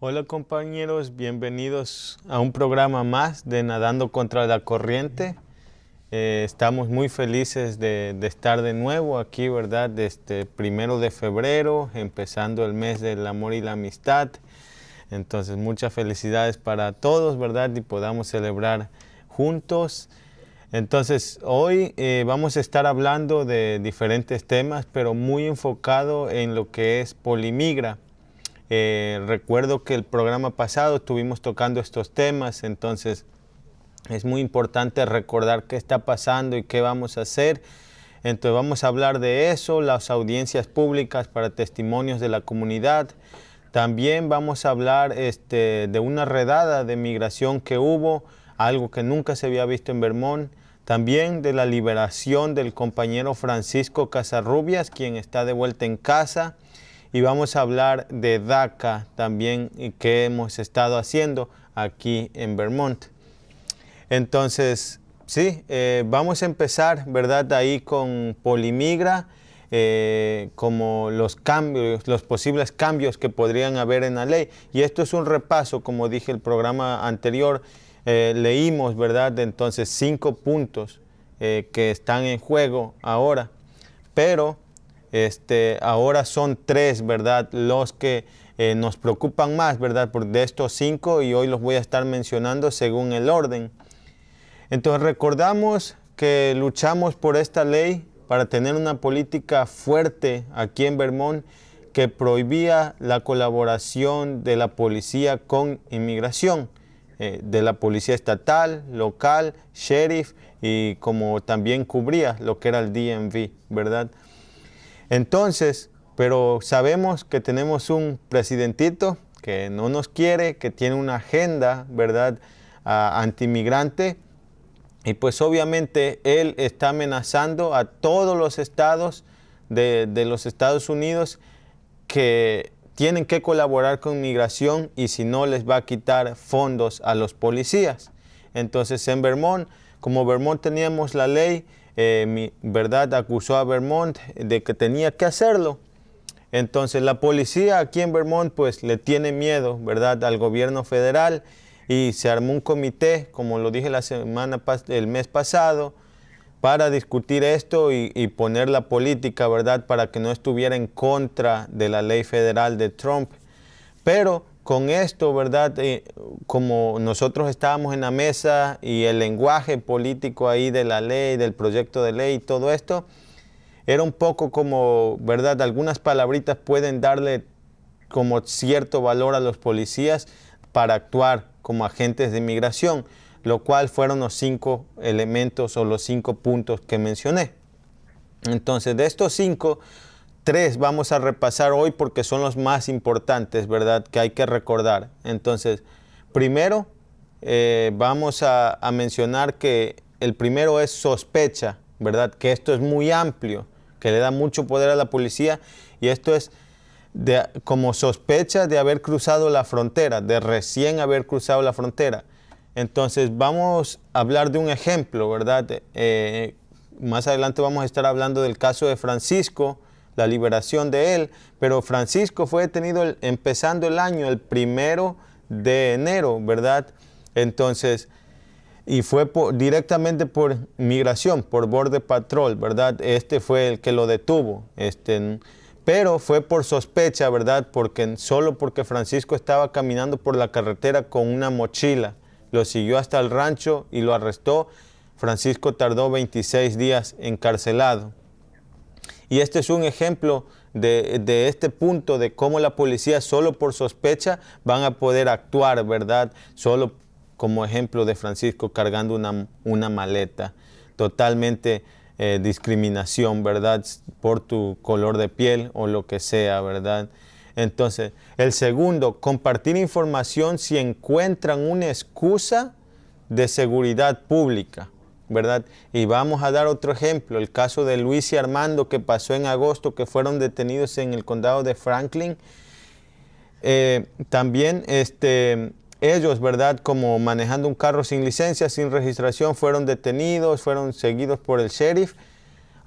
Hola compañeros, bienvenidos a un programa más de Nadando contra la Corriente. Estamos muy felices de estar de nuevo aquí, ¿verdad? Desde 1 de febrero, empezando el mes del amor y la amistad. Entonces, muchas felicidades para todos, ¿verdad? Y podamos celebrar juntos. Entonces, hoy vamos a estar hablando de diferentes temas, pero muy enfocado en lo que es Polimigra. Recuerdo que el programa pasado estuvimos tocando estos temas, entonces es muy importante recordar qué está pasando y qué vamos a hacer. Entonces vamos a hablar de eso, las audiencias públicas para testimonios de la comunidad. También vamos a hablar de una redada de migración que hubo, algo que nunca se había visto en Vermont. También de la liberación del compañero Francisco Casarrubias, quien está de vuelta en casa. Y vamos a hablar de DACA también y qué hemos estado haciendo aquí en Vermont. Entonces, sí, vamos a empezar, ¿verdad? Ahí con Polimigra, como los cambios, los posibles cambios que podrían haber en la ley. Y esto es un repaso, como dije el programa anterior, leímos, ¿verdad? Entonces, 5 puntos que están en juego ahora. Pero ahora son 3, ¿verdad? Los que nos preocupan más, ¿verdad? De estos 5, y hoy los voy a estar mencionando según el orden. Entonces recordamos que luchamos por esta ley para tener una política fuerte aquí en Vermont que prohibía la colaboración de la policía con inmigración, de la policía estatal, local, sheriff, y como también cubría lo que era el DMV, ¿verdad? Entonces, pero sabemos que tenemos un presidentito que no nos quiere, que tiene una agenda, ¿verdad?, antimigrante, y pues obviamente él está amenazando a todos los estados de los Estados Unidos que tienen que colaborar con migración, y si no les va a quitar fondos a los policías. Entonces en Vermont, como Vermont teníamos la ley, ¿verdad?, acusó a Vermont de que tenía que hacerlo. Entonces la policía aquí en Vermont pues le tiene miedo, ¿verdad?, al gobierno federal, y se armó un comité, como lo dije el mes pasado, para discutir esto y poner la política, ¿verdad?, para que no estuviera en contra de la ley federal de Trump. Pero con esto, ¿verdad?, como nosotros estábamos en la mesa y el lenguaje político ahí de la ley, del proyecto de ley y todo esto, era un poco como, ¿verdad?, algunas palabritas pueden darle como cierto valor a los policías para actuar como agentes de inmigración, lo cual fueron los 5 elementos o los 5 puntos que mencioné. Entonces, de estos 5, 3 vamos a repasar hoy porque son los más importantes, ¿verdad?, que hay que recordar. Entonces, primero vamos a mencionar que el primero es sospecha, ¿verdad?, que esto es muy amplio, que le da mucho poder a la policía, y esto es como sospecha de haber cruzado la frontera, de recién haber cruzado la frontera. Entonces vamos a hablar de un ejemplo, ¿verdad? Más adelante vamos a estar hablando del caso de Francisco, la liberación de él, pero Francisco fue detenido empezando el año, el 1 de enero, ¿verdad? Entonces, y fue directamente por migración, por Border Patrol, ¿verdad? Este fue el que lo detuvo, pero fue por sospecha, ¿verdad? Solo porque Francisco estaba caminando por la carretera con una mochila. Lo siguió hasta el rancho y lo arrestó. Francisco tardó 26 días encarcelado. Y este es un ejemplo de este punto de cómo la policía solo por sospecha van a poder actuar, ¿verdad? Solo como ejemplo de Francisco cargando una maleta. Totalmente discriminación, ¿verdad?, por tu color de piel o lo que sea, ¿verdad? Entonces, el segundo, compartir información si encuentran una excusa de seguridad pública, ¿verdad? Y vamos a dar otro ejemplo, el caso de Luis y Armando que pasó en agosto, que fueron detenidos en el condado de Franklin. También ellos, ¿verdad?, como manejando un carro sin licencia, sin registración, fueron detenidos, fueron seguidos por el sheriff.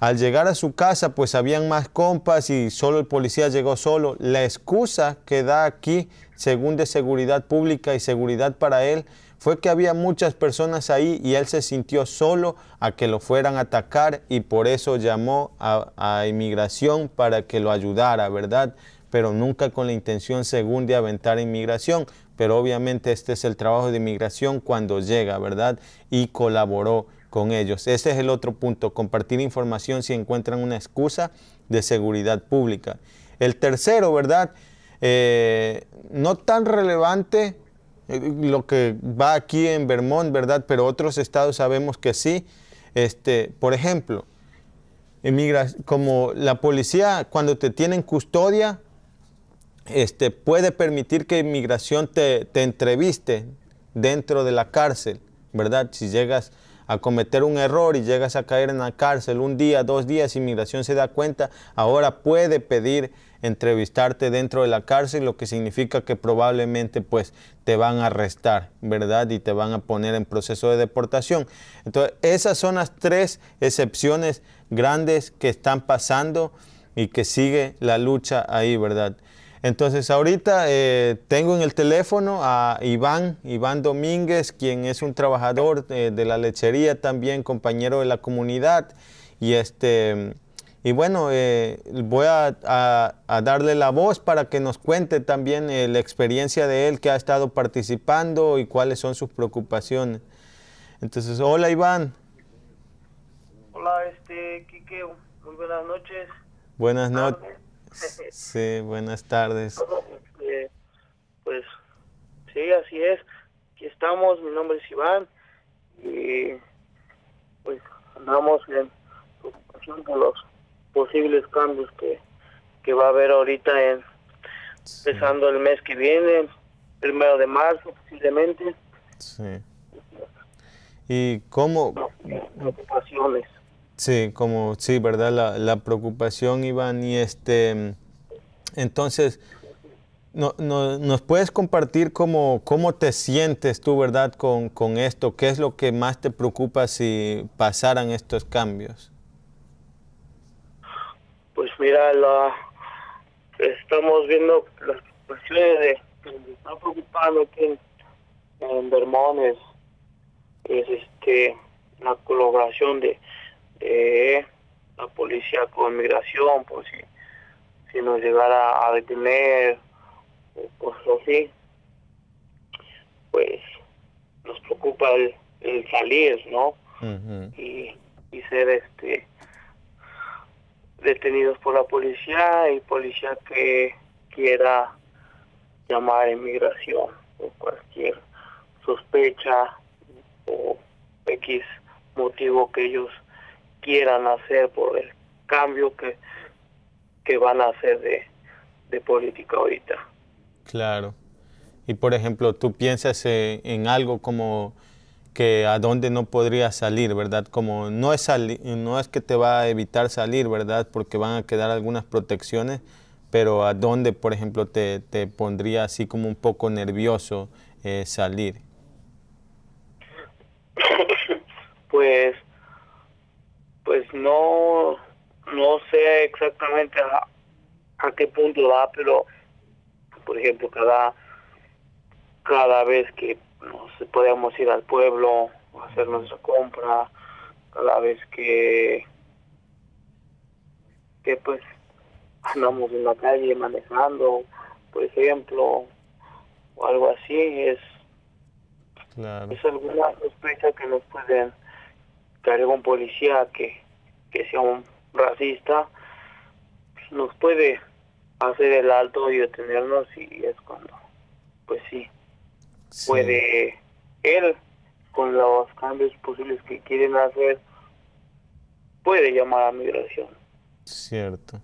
Al llegar a su casa, pues habían más compas y solo el policía llegó solo. La excusa que da aquí, según de seguridad pública y seguridad para él, fue que había muchas personas ahí y él se sintió solo a que lo fueran a atacar y por eso llamó a inmigración para que lo ayudara, ¿verdad? Pero nunca con la intención, según, de aventar a inmigración. Pero obviamente este es el trabajo de inmigración cuando llega, ¿verdad? Y colaboró con ellos. Ese es el otro punto, compartir información si encuentran una excusa de seguridad pública. El tercero, ¿verdad? No tan relevante lo que va aquí en Vermont, ¿verdad? Pero otros estados sabemos que sí. Por ejemplo, como la policía cuando te tiene en custodia, puede permitir que inmigración te entreviste dentro de la cárcel, ¿verdad? Si llegas a cometer un error y llegas a caer en la cárcel un día, 2 días, inmigración se da cuenta, ahora puede pedir entrevistarte dentro de la cárcel, lo que significa que probablemente pues te van a arrestar, ¿verdad? Y te van a poner en proceso de deportación. Entonces, esas son las 3 excepciones grandes que están pasando y que sigue la lucha ahí, ¿verdad? Entonces ahorita tengo en el teléfono a Iván Domínguez, quien es un trabajador de la lechería también, compañero de la comunidad. Y bueno, voy a darle la voz para que nos cuente también la experiencia de él que ha estado participando y cuáles son sus preocupaciones. Entonces, hola Iván. Hola, Quique, muy buenas noches. Buenas noches. Tardes. Sí, buenas tardes. Pues sí, así es. Aquí estamos, mi nombre es Iván y pues andamos en preocupación por los posibles cambios que va a haber ahorita Sí, empezando el mes que viene, 1 de marzo posiblemente. sí. ¿Y cómo? Preocupaciones. Sí, sí, ¿verdad? La preocupación, Iván, y entonces, ¿nos puedes compartir cómo te sientes tú, ¿verdad? Con esto, ¿qué es lo que más te preocupa si pasaran estos cambios? Pues mira, estamos viendo las preocupaciones que nos están preocupando aquí en Vermont es la colaboración de la policía con migración, por si nos llegara a detener o cosas así, pues nos preocupa el salir, ¿no? Ujú. Y ser detenidos por la policía y policía que quiera llamar a inmigración o cualquier sospecha o X motivo que ellos quieran hacer por el cambio que van a hacer de política ahorita. Claro. Y por ejemplo, tú piensas en algo como que a dónde no podrías salir, ¿verdad? Como no es que te va a evitar salir, ¿verdad? Porque van a quedar algunas protecciones, pero a dónde, por ejemplo, te pondría así como un poco nervioso salir. Pues no sé exactamente a qué punto va, pero por ejemplo cada vez que podemos ir al pueblo a hacer nuestra compra, cada vez que pues andamos en la calle manejando, por ejemplo, o algo así, Claro, es alguna sospecha que nos pueden caer un policía que sea un racista, nos puede hacer el alto y detenernos, y es cuando pues sí sí, puede él, con los cambios posibles que quieren hacer, puede llamar a migración. cierto.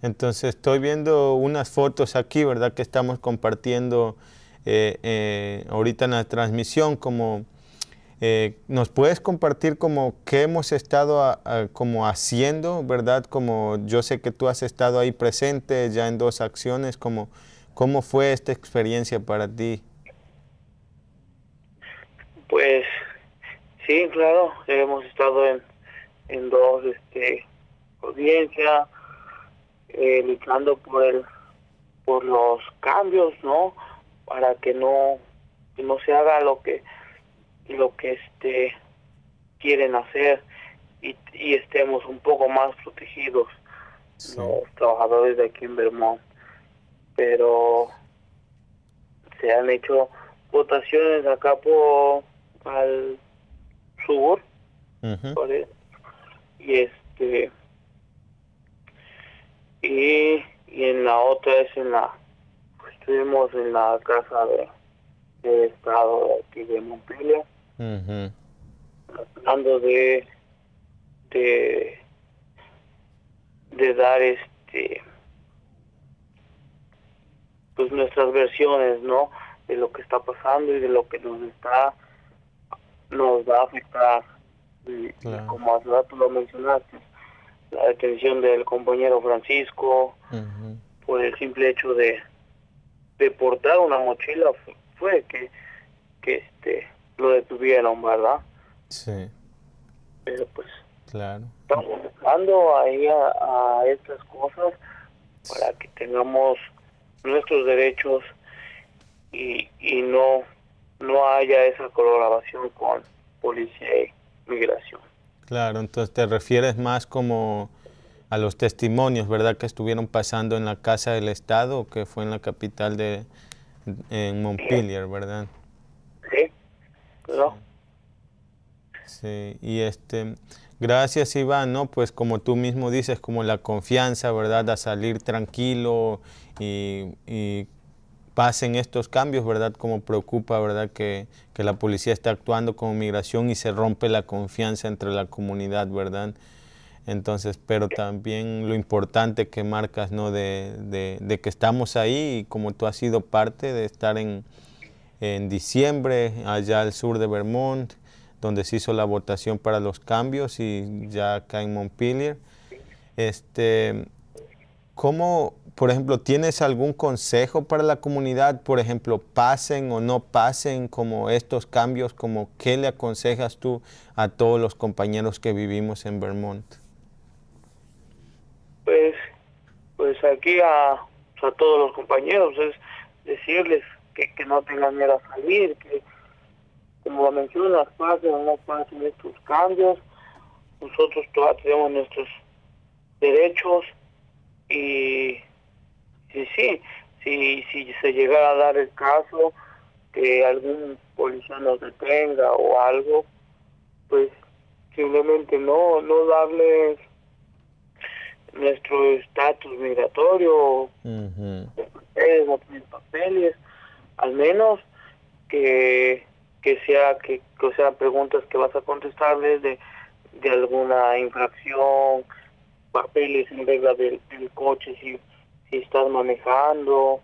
Entonces estoy viendo unas fotos aquí, ¿verdad? Que estamos compartiendo ahorita en la transmisión, como ¿nos puedes compartir como qué hemos estado como haciendo, ¿verdad? Como yo sé que tú has estado ahí presente ya en 2 acciones, como ¿cómo fue esta experiencia para ti? Pues sí, claro, hemos estado en 2 audiencia, luchando por los cambios, ¿no? Para que no se haga lo que quieren hacer y estemos un poco más protegidos, Sí. los trabajadores de aquí en Vermont. Pero se han hecho votaciones acá al sur, Ujú. y y en la otra estuvimos en la casa del estado de aquí de Montpelier, Ujú. tratando de dar pues nuestras versiones, ¿no? De lo que está pasando y de lo que nos va a afectar. Y Claro. como hace rato lo mencionaste, la detención del compañero Francisco Ujú. por el simple hecho de portar una mochila fue que lo detuvieron, ¿verdad? Sí, Pero pues claro. estamos buscando ahí a estas cosas para que tengamos nuestros derechos y no haya esa colaboración con policía y migración. Claro, entonces te refieres más como a los testimonios, ¿verdad? Que estuvieron pasando en la Casa del Estado, que fue en la capital en Montpelier, ¿verdad? ¿Sí? Sí. ¿No? Sí, y gracias Iván, ¿no? Pues como tú mismo dices, como la confianza, ¿verdad? A salir tranquilo y pasen estos cambios, ¿verdad? Como preocupa, ¿verdad? Que la policía está actuando como migración y se rompe la confianza entre la comunidad, ¿verdad? Entonces, pero también lo importante que marcas, ¿no? De que estamos ahí y como tú has sido parte de estar en diciembre allá al sur de Vermont, donde se hizo la votación para los cambios y ya acá en Montpelier. Este, ¿Cómo, por ejemplo, tienes algún consejo para la comunidad? Por ejemplo, pasen o no pasen como estos cambios, como qué le aconsejas tú a todos los compañeros que vivimos en Vermont? Pues, pues aquí a todos los compañeros es decirles que no tengan miedo a salir, que como lo mencionas, pasen o no pasen estos cambios, nosotros todavía tenemos nuestros derechos y sí, si se llegara a dar el caso que algún policía nos detenga o algo, pues simplemente no darles nuestro estatus migratorio, Ujú. ustedes no tienen papeles, al menos que que sean preguntas que vas a contestarles de alguna infracción, papeles en regla del coche si estás manejando.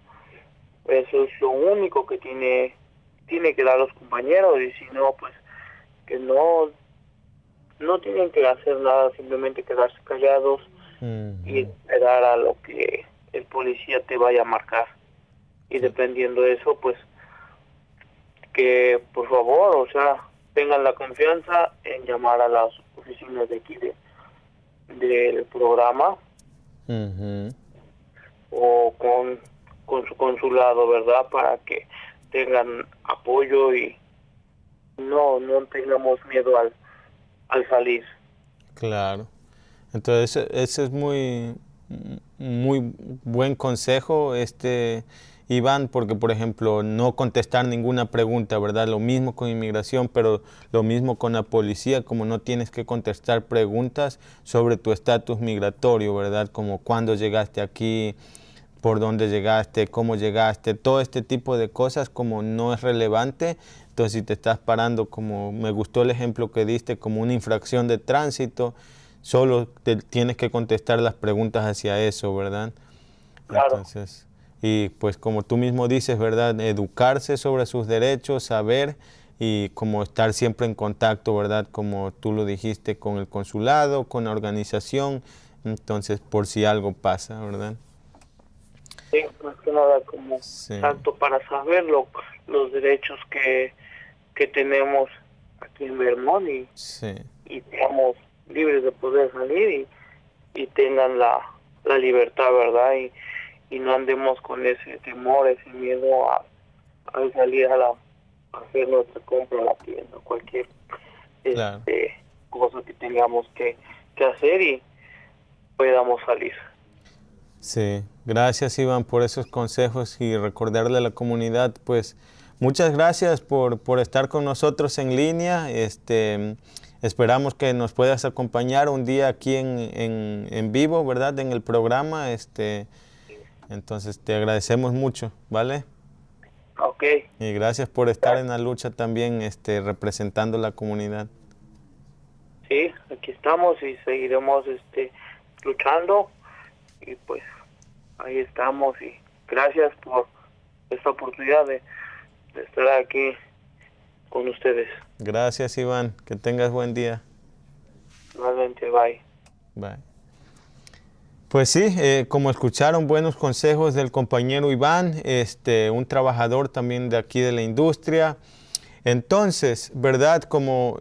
Eso es lo único que tiene que dar los compañeros, y si no, pues que no tienen que hacer nada, simplemente quedarse callados y Ujú. esperar a lo que el policía te vaya a marcar. Y Cl- dependiendo de eso, pues que por favor, o sea, tengan la confianza en llamar a las oficinas de aquí del programa Ujú. o con su consulado, ¿verdad? Para que tengan apoyo y no tengamos miedo al salir. Claro. Entonces, ese es muy buen consejo, Iván, porque, por ejemplo, no contestar ninguna pregunta, ¿verdad? Lo mismo con inmigración, pero lo mismo con la policía, como no tienes que contestar preguntas sobre tu estatus migratorio, ¿verdad? Como cuándo llegaste aquí, por dónde llegaste, cómo llegaste, todo este tipo de cosas como no es relevante. Entonces, si te estás parando, como me gustó el ejemplo que diste, como una infracción de tránsito, solo te tienes que contestar las preguntas hacia eso, ¿verdad? Claro, Entonces, y pues como tú mismo dices, ¿verdad? Educarse sobre sus derechos, saber y como estar siempre en contacto, ¿verdad? Como tú lo dijiste, con el consulado, con la organización, entonces por si algo pasa, ¿verdad? sí, más que nada como Sí, tanto para saber los derechos que tenemos aquí en Vermont sí, y seamos libres de poder salir y tengan la libertad, ¿verdad? Y no andemos con ese temor, ese miedo a salir a hacer nuestra compra a la tienda, cualquier Claro. cosa que tengamos que hacer y podamos salir. Sí, gracias Iván por esos consejos y recordarle a la comunidad, pues muchas gracias por estar con nosotros en línea. Esperamos que nos puedas acompañar un día aquí en vivo, ¿verdad? En el programa. Entonces te agradecemos mucho, ¿vale? Ok. Y gracias por estar en la lucha también, representando la comunidad. Sí, aquí estamos y seguiremos luchando y pues ahí estamos y gracias por esta oportunidad de estar aquí con ustedes. Gracias Iván, que tengas buen día. Realmente, bye. Bye. Pues sí, como escucharon, buenos consejos del compañero Iván, un trabajador también de aquí de la industria. Entonces, ¿verdad? Como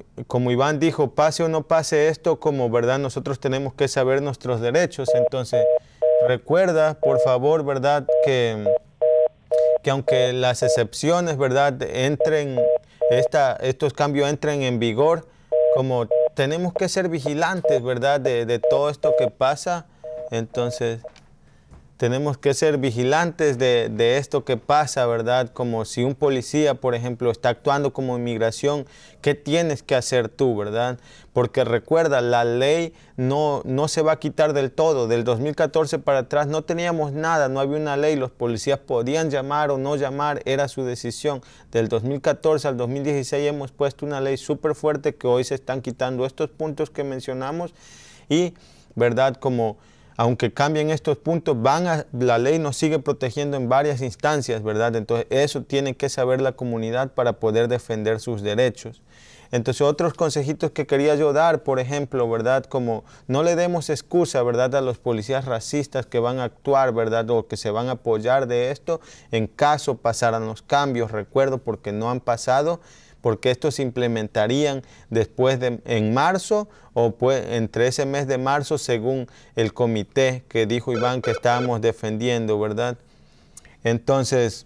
Iván dijo, pase o no pase esto, como verdad, nosotros tenemos que saber nuestros derechos. Entonces, recuerda, por favor, ¿verdad? Que aunque las excepciones, ¿verdad? Estos cambios entren en vigor, como tenemos que ser vigilantes, ¿verdad? De todo esto que pasa. Entonces, tenemos que ser vigilantes de esto que pasa, ¿verdad? Como si un policía, por ejemplo, está actuando como inmigración, ¿qué tienes que hacer tú, verdad? Porque recuerda, la ley no se va a quitar del todo. Del 2014 para atrás no teníamos nada, no había una ley. Los policías podían llamar o no llamar, era su decisión. Del 2014 al 2016 hemos puesto una ley súper fuerte que hoy se están quitando estos puntos que mencionamos y, ¿verdad? Como aunque cambien estos puntos, la ley nos sigue protegiendo en varias instancias, ¿verdad? Entonces, eso tiene que saber la comunidad para poder defender sus derechos. Entonces, otros consejitos que quería yo dar, por ejemplo, ¿verdad? Como no le demos excusa, ¿verdad? A los policías racistas que van a actuar, ¿verdad? O que se van a apoyar de esto en caso pasaran los cambios, recuerdo, porque no han pasado, porque estos se implementarían después en marzo o entre ese mes de marzo según el comité que dijo Iván que estábamos defendiendo, ¿verdad? Entonces,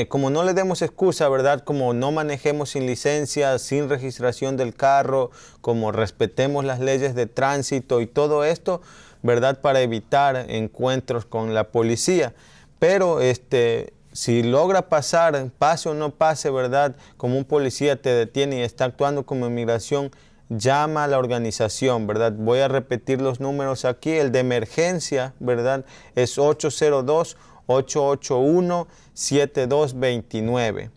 como no le demos excusa, ¿verdad? Como no manejemos sin licencia, sin registración del carro, como respetemos las leyes de tránsito y todo esto, ¿verdad? Para evitar encuentros con la policía. Pero si logra pasar, pase o no pase, ¿verdad? Como un policía te detiene y está actuando como inmigración, llama a la organización, ¿verdad? Voy a repetir los números aquí. El de emergencia, ¿verdad? Es 802-881-7229.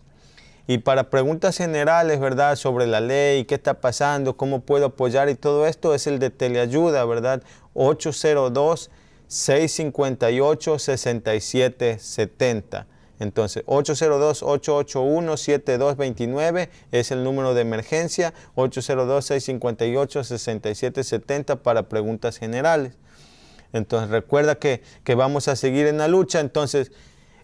Y para preguntas generales, ¿verdad? Sobre la ley, qué está pasando, cómo puedo apoyar y todo esto, es el de teleayuda, ¿verdad? 802-658-6770. Entonces, 802-881-7229 es el número de emergencia, 802-658-6770 para preguntas generales. Entonces, recuerda que vamos a seguir en la lucha. Entonces,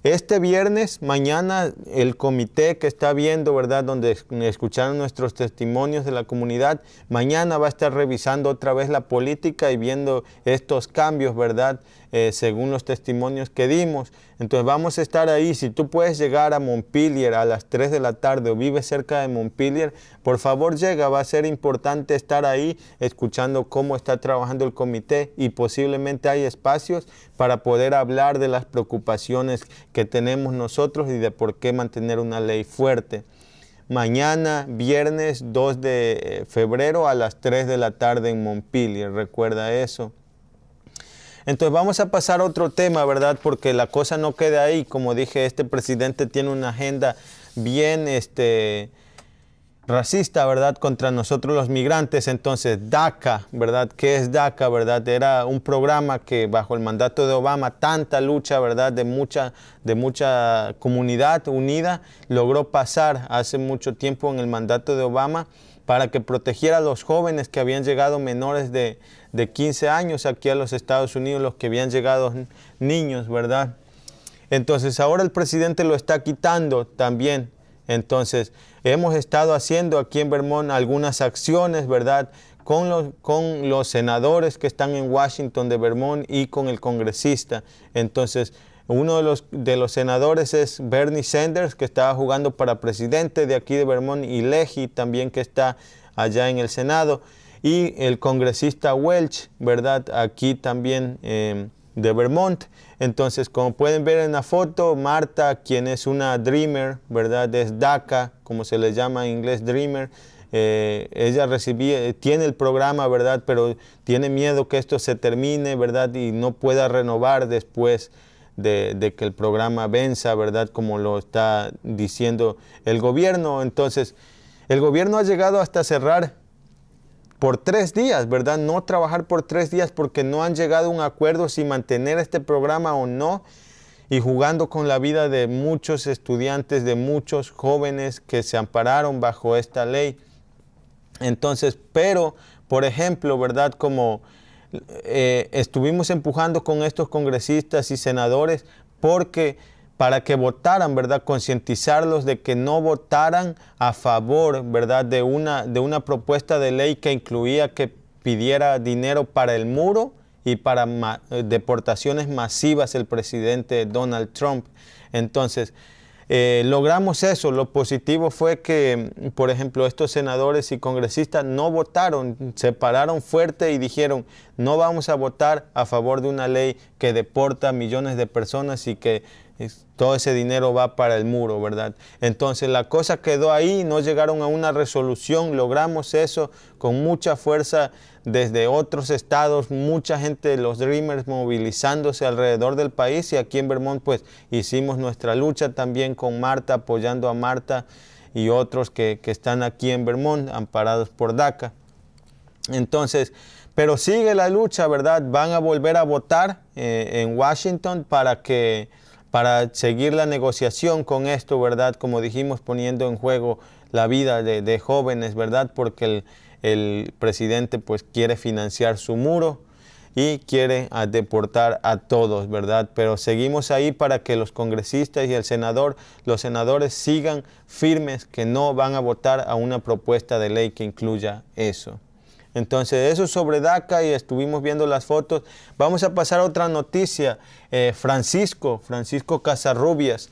este viernes, mañana, el comité que está viendo, ¿verdad? Donde escucharon nuestros testimonios de la comunidad, mañana va a estar revisando otra vez la política y viendo estos cambios, ¿verdad? Según los testimonios que dimos. Entonces vamos a estar ahí. Si tú puedes llegar a Montpelier a las 3 de la tarde o vives cerca de Montpelier, por favor llega. Va a ser importante estar ahí escuchando cómo está trabajando el comité y posiblemente hay espacios para poder hablar de las preocupaciones que tenemos nosotros y de por qué mantener una ley fuerte. Mañana, viernes 2 de febrero a las 3 de la tarde en Montpelier. Recuerda eso. Entonces vamos a pasar a otro tema, ¿verdad? Porque la cosa no queda ahí. Como dije, este presidente tiene una agenda bien racista, ¿verdad? Contra nosotros los migrantes. Entonces, DACA, ¿verdad? ¿Qué es DACA, verdad? Era un programa que bajo el mandato de Obama, tanta lucha, ¿verdad? De mucha comunidad unida, logró pasar hace mucho tiempo en el mandato de Obama para que protegiera a los jóvenes que habían llegado menores de 15 años aquí a los Estados Unidos, los que habían llegado niños, ¿verdad? Entonces ahora el presidente lo está quitando también. Entonces hemos estado haciendo aquí en Vermont algunas acciones, ¿verdad? con los senadores que están en Washington de Vermont y con el congresista. Entonces, uno de los senadores es Bernie Sanders, que estaba jugando para presidente de aquí de Vermont, y Leahy también, que está allá en el Senado, y el congresista Welch, ¿verdad? Aquí también de Vermont. Entonces, como pueden ver en la foto, Marta, quien es una Dreamer, ¿verdad? Es DACA, como se le llama en inglés, Dreamer. Ella tiene el programa, ¿verdad? Pero tiene miedo que esto se termine, ¿verdad? Y no pueda renovar después de que el programa venza, ¿verdad? Como lo está diciendo el gobierno. Entonces, el gobierno ha llegado hasta cerrar por 3 días, ¿verdad? No trabajar por 3 días porque no han llegado a un acuerdo si mantener este programa o no, y jugando con la vida de muchos estudiantes, de muchos jóvenes que se ampararon bajo esta ley. Entonces, pero, por ejemplo, ¿verdad? Como estuvimos empujando con estos congresistas y senadores para que votaran, ¿verdad? Concientizarlos de que no votaran a favor, ¿verdad? De una propuesta de ley que incluía que pidiera dinero para el muro y para deportaciones masivas el presidente Donald Trump. Entonces, logramos eso. Lo positivo fue que, por ejemplo, estos senadores y congresistas no votaron, se pararon fuerte y dijeron: no vamos a votar a favor de una ley que deporta a millones de personas y que todo ese dinero va para el muro, ¿verdad? Entonces la cosa quedó ahí, no llegaron a una resolución. Logramos eso con mucha fuerza desde otros estados, mucha gente, los Dreamers, movilizándose alrededor del país, y aquí en Vermont pues hicimos nuestra lucha también con Marta, apoyando a Marta y otros que están aquí en Vermont, amparados por DACA. Entonces, pero sigue la lucha, ¿verdad? Van a volver a votar en Washington para seguir la negociación con esto, ¿verdad? Como dijimos, poniendo en juego la vida de jóvenes, ¿verdad? Porque el presidente pues quiere financiar su muro y quiere deportar a todos, ¿verdad? Pero seguimos ahí para que los congresistas y los senadores sigan firmes que no van a votar a una propuesta de ley que incluya eso. Entonces, eso sobre DACA, y estuvimos viendo las fotos. Vamos a pasar a otra noticia. Francisco Casarrubias,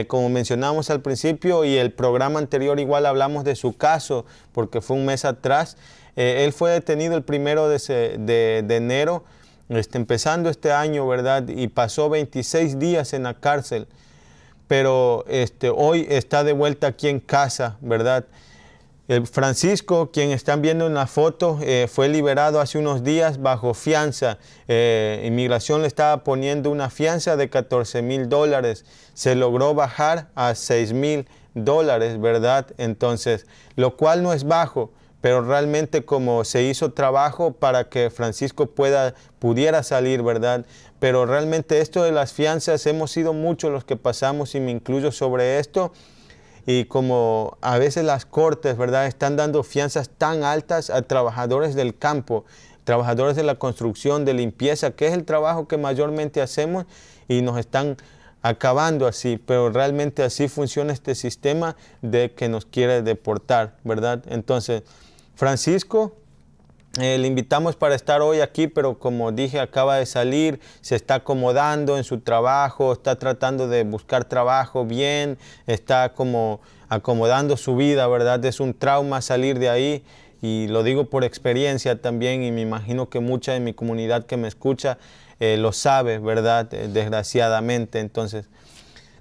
como mencionamos al principio, y el programa anterior igual hablamos de su caso, porque fue un mes atrás. Él fue detenido el 1 de enero, empezando este año, ¿verdad? Y pasó 26 días en la cárcel. Pero hoy está de vuelta aquí en casa, ¿verdad? Francisco, quien están viendo en la foto, fue liberado hace unos días bajo fianza. Inmigración le estaba poniendo una fianza de $14,000. Se logró bajar a $6,000, ¿verdad? Entonces, lo cual no es bajo, pero realmente como se hizo trabajo para que Francisco pudiera salir, ¿verdad? Pero realmente esto de las fianzas, hemos sido muchos los que pasamos, y me incluyo sobre esto. Y como a veces las cortes, ¿verdad?, están dando fianzas tan altas a trabajadores del campo, trabajadores de la construcción, de limpieza, que es el trabajo que mayormente hacemos, y nos están acabando así. Pero realmente así funciona este sistema de que nos quiere deportar, ¿verdad? Entonces, Francisco, le invitamos para estar hoy aquí, pero como dije, acaba de salir, se está acomodando en su trabajo, está tratando de buscar trabajo bien, está como acomodando su vida, ¿verdad? Es un trauma salir de ahí, y lo digo por experiencia también, y me imagino que mucha de mi comunidad que me escucha lo sabe, ¿verdad? Desgraciadamente. Entonces,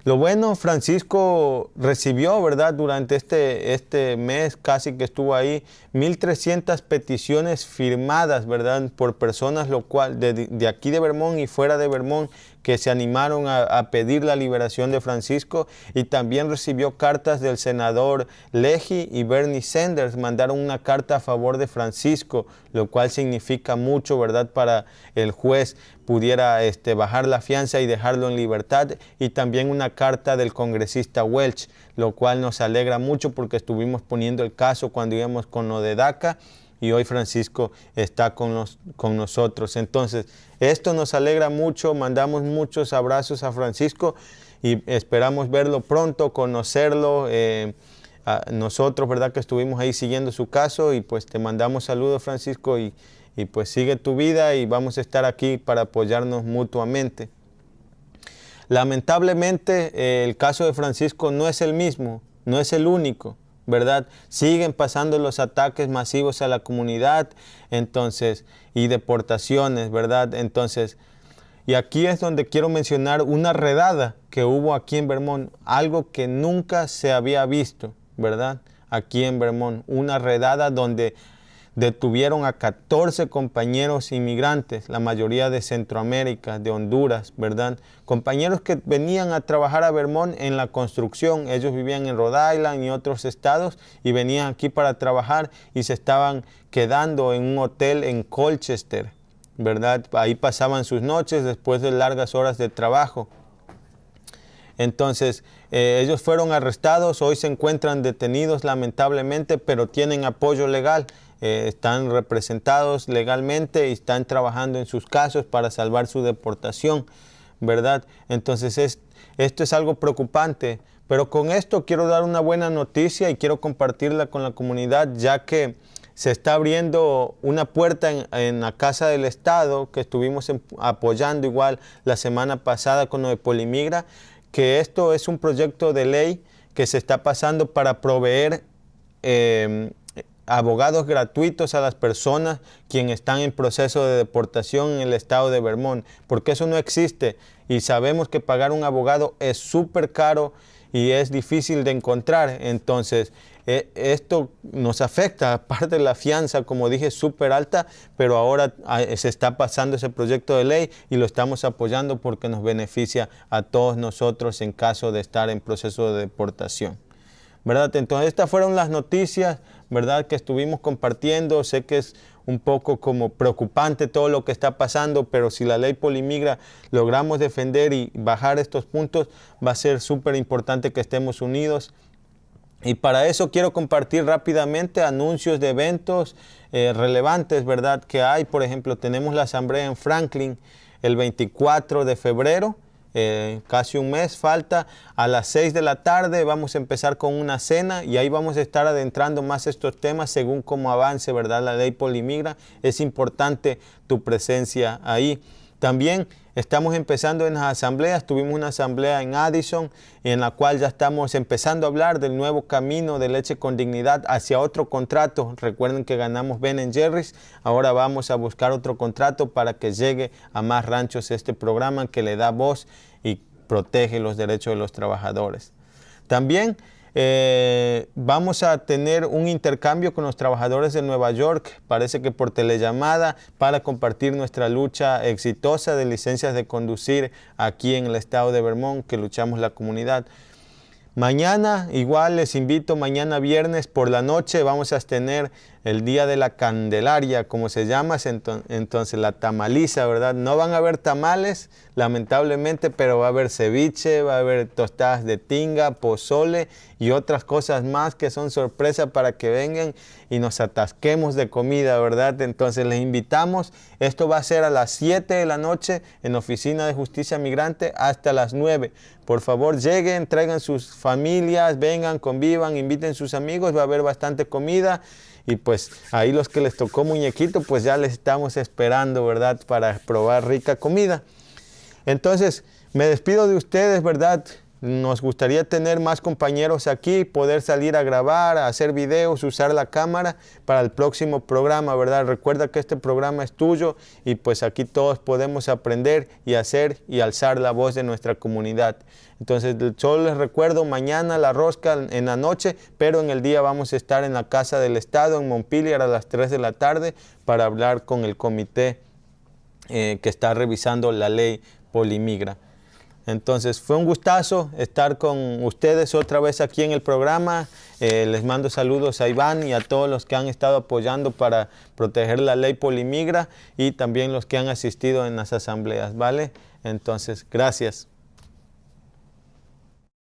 lo bueno, Francisco recibió, ¿verdad?, durante este mes casi que estuvo ahí, 1,300 peticiones firmadas, ¿verdad?, por personas de aquí de Vermont y fuera de Vermont, que se animaron a pedir la liberación de Francisco. Y también recibió cartas del senador Leahy y Bernie Sanders. Mandaron una carta a favor de Francisco, lo cual significa mucho, ¿verdad?, para el juez pudiera bajar la fianza y dejarlo en libertad. Y también una carta del congresista Welch, lo cual nos alegra mucho porque estuvimos poniendo el caso cuando íbamos con lo de DACA, y hoy Francisco está con nosotros. Entonces, esto nos alegra mucho. Mandamos muchos abrazos a Francisco y esperamos verlo pronto, conocerlo, nosotros, ¿verdad?, que estuvimos ahí siguiendo su caso, y pues te mandamos saludos, Francisco, y pues sigue tu vida y vamos a estar aquí para apoyarnos mutuamente. Lamentablemente, el caso de Francisco no es el mismo, no es el único, ¿verdad? Siguen pasando los ataques masivos a la comunidad, entonces, y deportaciones, ¿verdad? Entonces, y aquí es donde quiero mencionar una redada que hubo aquí en Vermont, algo que nunca se había visto, ¿verdad? Aquí en Vermont, una redada donde detuvieron a 14 compañeros inmigrantes, la mayoría de Centroamérica, de Honduras, ¿verdad? Compañeros que venían a trabajar a Vermont en la construcción. Ellos vivían en Rhode Island y otros estados y venían aquí para trabajar y se estaban quedando en un hotel en Colchester, ¿verdad? Ahí pasaban sus noches después de largas horas de trabajo. Entonces, ellos fueron arrestados, hoy se encuentran detenidos lamentablemente, pero tienen apoyo legal. Están representados legalmente y están trabajando en sus casos para salvar su deportación, ¿verdad? Entonces esto es algo preocupante, pero con esto quiero dar una buena noticia y quiero compartirla con la comunidad, ya que se está abriendo una puerta en la Casa del Estado, que estuvimos apoyando igual la semana pasada con lo de Polimigra, que esto es un proyecto de ley que se está pasando para proveer abogados gratuitos a las personas quienes están en proceso de deportación en el estado de Vermont, porque eso no existe y sabemos que pagar un abogado es súper caro y es difícil de encontrar. Entonces esto nos afecta, aparte de la fianza, como dije, súper alta, pero ahora se está pasando ese proyecto de ley y lo estamos apoyando porque nos beneficia a todos nosotros en caso de estar en proceso de deportación, ¿verdad? Entonces estas fueron las noticias, ¿verdad?, que estuvimos compartiendo. Sé que es un poco como preocupante todo lo que está pasando, pero si la ley Polimigra logramos defender y bajar estos puntos, va a ser súper importante que estemos unidos. Y para eso quiero compartir rápidamente anuncios de eventos relevantes, ¿verdad?, que hay. Por ejemplo, tenemos la asamblea en Franklin el 24 de febrero. Casi un mes falta. A las 6 de la tarde vamos a empezar con una cena y ahí vamos a estar adentrando más estos temas según cómo avance, ¿verdad?, la ley Polimigra. Es importante tu presencia ahí. También estamos empezando en las asambleas. Tuvimos una asamblea en Addison en la cual ya estamos empezando a hablar del nuevo camino de Leche con Dignidad hacia otro contrato. Recuerden que ganamos Ben & Jerry's. Ahora vamos a buscar otro contrato para que llegue a más ranchos este programa que le da voz y protege los derechos de los trabajadores. También vamos a tener un intercambio con los trabajadores de Nueva York, parece que por telellamada, para compartir nuestra lucha exitosa de licencias de conducir aquí en el estado de Vermont, que luchamos la comunidad. Mañana, igual les invito, mañana viernes por la noche vamos a tener el Día de la Candelaria, como se llama, entonces la tamaliza, ¿verdad? No van a haber tamales, lamentablemente, pero va a haber ceviche, va a haber tostadas de tinga, pozole y otras cosas más que son sorpresa para que vengan y nos atasquemos de comida, ¿verdad? Entonces les invitamos. Esto va a ser a las 7 de la noche en Oficina de Justicia Migrante hasta las 9. Por favor, lleguen, traigan sus familias, vengan, convivan, inviten sus amigos, va a haber bastante comida. Y pues ahí los que les tocó muñequito, pues ya les estamos esperando, ¿verdad?, para probar rica comida. Entonces, me despido de ustedes, ¿verdad? Nos gustaría tener más compañeros aquí, poder salir a grabar, a hacer videos, usar la cámara para el próximo programa, ¿verdad? Recuerda que este programa es tuyo y pues aquí todos podemos aprender y hacer y alzar la voz de nuestra comunidad. Entonces, solo les recuerdo, mañana la rosca en la noche, pero en el día vamos a estar en la Casa del Estado, en Montpelier, a las 3 de la tarde, para hablar con el comité que está revisando la ley Polimigra. Entonces, fue un gustazo estar con ustedes otra vez aquí en el programa. Les mando saludos a Iván y a todos los que han estado apoyando para proteger la ley Polimigra y también los que han asistido en las asambleas, ¿vale? Entonces, gracias.